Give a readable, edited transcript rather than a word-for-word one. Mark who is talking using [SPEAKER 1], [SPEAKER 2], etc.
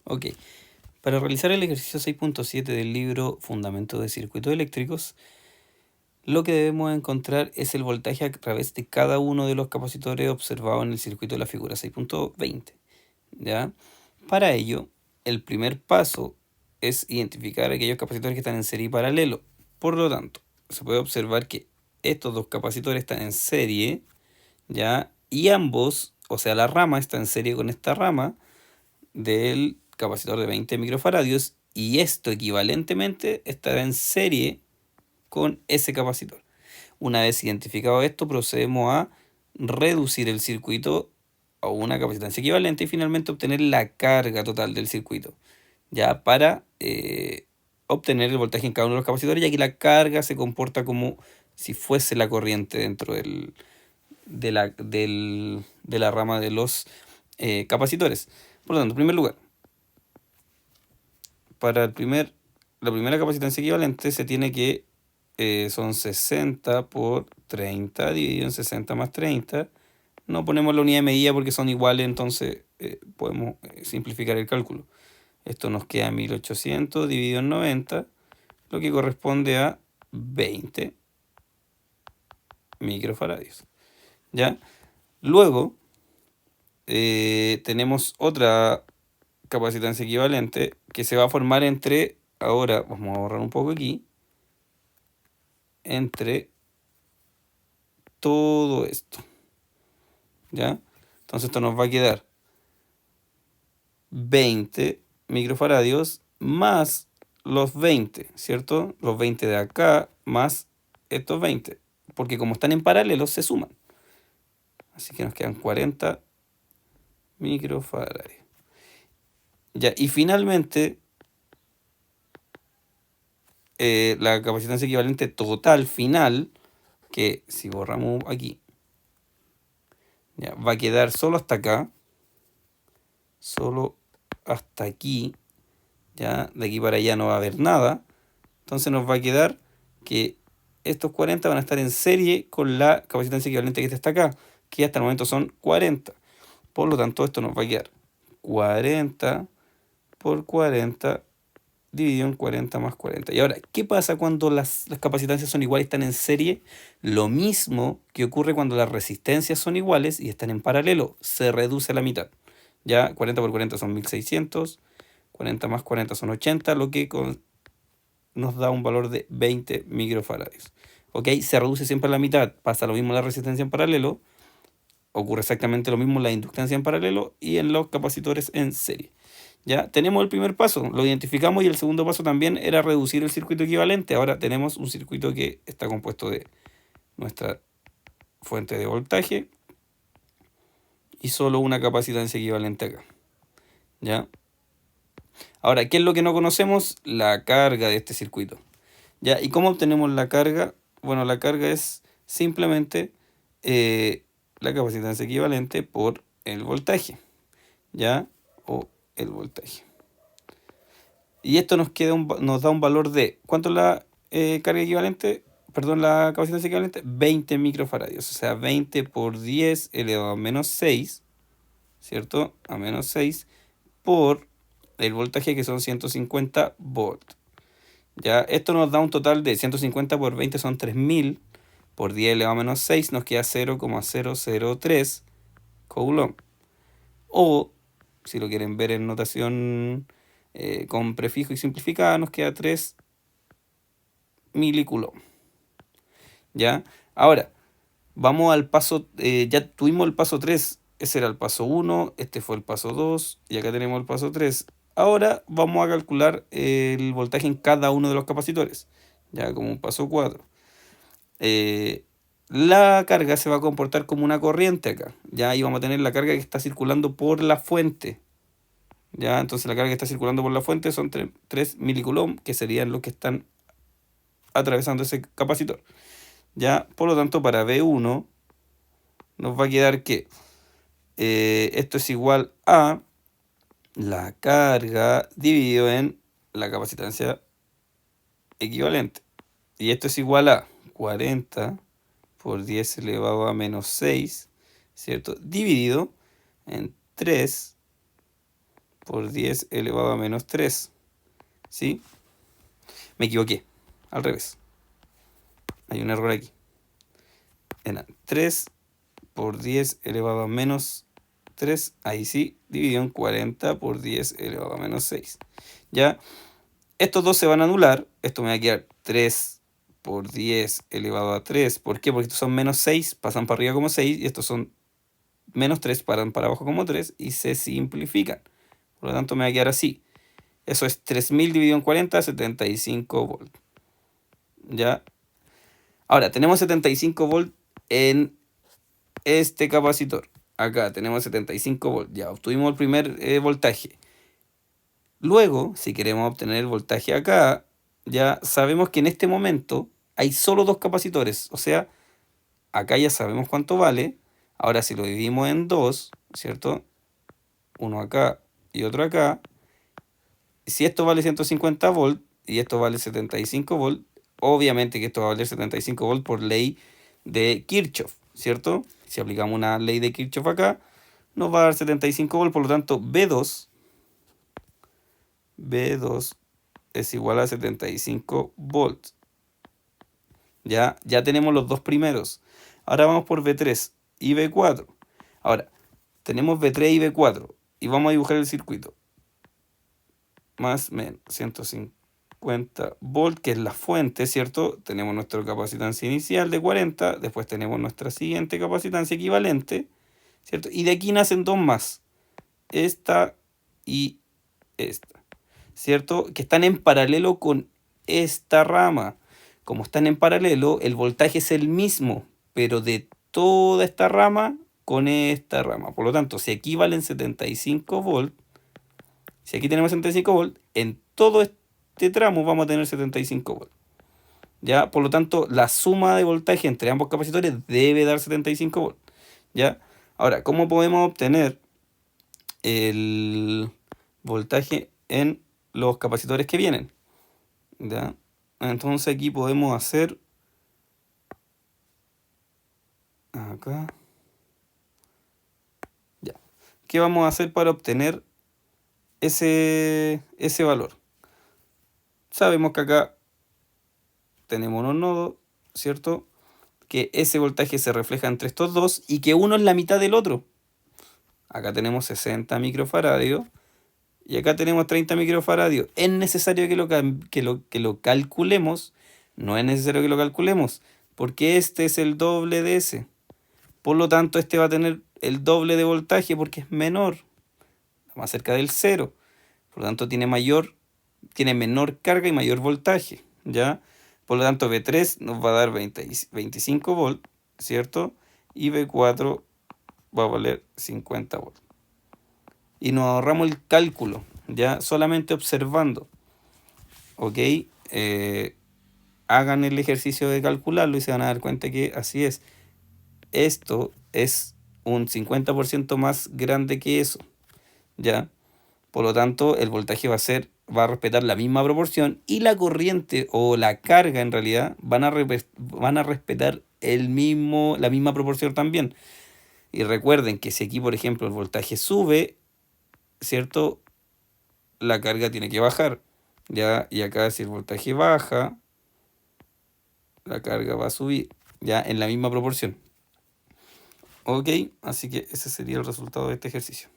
[SPEAKER 1] Ok, para realizar el ejercicio 6.7 del libro Fundamentos de Circuitos Eléctricos, lo que debemos encontrar es el voltaje a través de cada uno de los capacitores observados en el circuito de la figura 6.20. ¿Ya? Para ello, el primer paso es identificar aquellos capacitores que están en serie y paralelo. Por lo tanto, se puede observar que estos dos capacitores están en serie, ¿ya? Y ambos, o sea, la rama está en serie con esta rama del capacitor de 20 microfaradios y esto equivalentemente estará en serie con ese capacitor. Una vez identificado esto, procedemos a reducir el circuito a una capacitancia equivalente y finalmente obtener la carga total del circuito, ya para obtener el voltaje en cada uno de los capacitores, ya que la carga se comporta como si fuese la corriente dentro de la rama de los capacitores. Por lo tanto, en primer lugar, para la primera capacitancia equivalente se tiene que son 60 por 30 dividido en 60 más 30. No ponemos la unidad de medida porque son iguales, entonces podemos simplificar el cálculo. Esto nos queda 1800 dividido en 90, lo que corresponde a 20 microfaradios. ¿Ya? Luego tenemos otra capacitancia equivalente que se va a formar entre, ahora vamos a borrar un poco aquí, entre todo esto. ¿Ya? Entonces esto nos va a quedar 20 microfaradios más los 20, ¿cierto? Los 20 de acá más estos 20, porque como están en paralelo se suman. Así que nos quedan 40 microfaradios. Ya, y finalmente la capacitancia equivalente total final, que si borramos aquí, ya, va a quedar solo hasta acá, solo hasta aquí, ya, de aquí para allá no va a haber nada, entonces nos va a quedar que estos 40 van a estar en serie con la capacitancia equivalente que está acá, que hasta el momento son 40. Por lo tanto, esto nos va a quedar 40 por 40 dividido en 40 más 40. Y ahora, ¿qué pasa cuando las capacitancias son iguales y están en serie? Lo mismo que ocurre cuando las resistencias son iguales y están en paralelo, se reduce a la mitad. Ya 40 por 40 son 1600, 40 más 40 son 80, lo que nos da un valor de 20 microfaradios. ¿Ok? Se reduce siempre a la mitad, pasa lo mismo en la resistencia en paralelo, ocurre exactamente lo mismo en la inductancia en paralelo y en los capacitores en serie. Ya tenemos el primer paso, lo identificamos, y el segundo paso también era reducir el circuito equivalente. Ahora tenemos un circuito que está compuesto de nuestra fuente de voltaje y solo una capacitancia equivalente acá. ¿Ya? Ahora, ¿qué es lo que no conocemos? La carga de este circuito. ¿Ya? ¿Y cómo obtenemos la carga? Bueno, la carga es simplemente la capacitancia equivalente por el voltaje. ¿Ya? O el voltaje. Y esto nos da un valor de, ¿cuánto es la carga equivalente? Perdón, la capacitancia equivalente, 20 microfaradios. O sea, 20 por 10 elevado a menos 6, ¿cierto? A menos 6 por el voltaje, que son 150 volts. Ya, esto nos da un total de 150 por 20 son 3000, por 10 elevado a menos 6 nos queda 0,003 coulomb. O, si lo quieren ver en notación con prefijo y simplificada, nos queda 3 milicoulomb. ¿Ya? Ahora, vamos al paso, ya tuvimos el paso 3, ese era el paso 1, este fue el paso 2, y acá tenemos el paso 3. Ahora vamos a calcular el voltaje en cada uno de los capacitores, ya como un paso 4. La carga se va a comportar como una corriente acá, ya ahí vamos a tener la carga que está circulando por la fuente. Ya, entonces la carga que está circulando por la fuente son 3 milicoulomb, que serían los que están atravesando ese capacitor. Ya, por lo tanto, para B1 nos va a quedar que esto es igual a la carga dividido en la capacitancia equivalente. Y esto es igual a 40 por 10 elevado a menos 6, ¿cierto? Dividido en 3 por 10 elevado a menos 3. ¿Sí? Me equivoqué. Al revés. Hay un error aquí. Era 3 por 10 elevado a menos 3. Ahí sí, dividido en 40 por 10 elevado a menos 6. ¿Ya? Estos dos se van a anular. Esto me va a quedar 3 por 10 elevado a 3. ¿Por qué? Porque estos son menos 6, pasan para arriba como 6. Y estos son menos 3, pasan para abajo como 3. Y se simplifican. Por lo tanto, me va a quedar así. Eso es 3000 dividido en 40, 75 volts. ¿Ya? Ahora, tenemos 75 volts en este capacitor. Acá tenemos 75 volts. Ya obtuvimos el primer voltaje. Luego, si queremos obtener el voltaje acá, ya sabemos que en este momento hay solo dos capacitores. O sea, acá ya sabemos cuánto vale. Ahora, si lo dividimos en dos, ¿cierto? Uno acá y otro acá. Si esto vale 150 volts y esto vale 75 volts, obviamente que esto va a valer 75 volts por ley de Kirchhoff, ¿cierto? Si aplicamos una ley de Kirchhoff acá, nos va a dar 75 volts, por lo tanto B2 es igual a 75 volts. Ya tenemos los dos primeros. Ahora vamos por B3 y B4. Ahora, tenemos B3 y B4 y vamos a dibujar el circuito. Más menos 150 volts, que es la fuente, ¿cierto? Tenemos nuestra capacitancia inicial de 40, después tenemos nuestra siguiente capacitancia equivalente, ¿cierto? Y de aquí nacen dos más, esta y esta, ¿cierto? Que están en paralelo con esta rama. Como están en paralelo, el voltaje es el mismo, pero de toda esta rama con esta rama. Por lo tanto, si aquí valen 75 volts, si aquí tenemos 75 volts, en todo este tramo vamos a tener 75 volts. ¿Ya? Por lo tanto, la suma de voltaje entre ambos capacitores debe dar 75 volts. ¿Ya? Ahora, ¿cómo podemos obtener el voltaje en los capacitores que vienen? ¿Ya? Entonces aquí podemos hacer acá. Ya. ¿Qué vamos a hacer para obtener ese valor? Sabemos que acá tenemos unos nodos, ¿cierto? Que ese voltaje se refleja entre estos dos y que uno es la mitad del otro. Acá tenemos 60 microfaradios y acá tenemos 30 microfaradios. ¿Es necesario que lo calculemos? No es necesario que lo calculemos, porque este es el doble de ese. Por lo tanto, este va a tener el doble de voltaje porque es menor, más cerca del cero. Por lo tanto, tiene menor carga y mayor voltaje, ¿ya? Por lo tanto, B3 nos va a dar 25 volts, ¿cierto? Y B4 va a valer 50 volts. Y nos ahorramos el cálculo, ya solamente observando. ¿Ok? Hagan el ejercicio de calcularlo y se van a dar cuenta que así es. Esto es un 50% más grande que eso, ¿ya? Por lo tanto, el voltaje va a respetar la misma proporción y la corriente o la carga en realidad van a respetar la misma proporción también. Y recuerden que si aquí, por ejemplo, el voltaje sube, ¿cierto? La carga tiene que bajar, ¿ya? Y acá si el voltaje baja, la carga va a subir, ¿ya? En la misma proporción. ¿Ok? Así que ese sería el resultado de este ejercicio.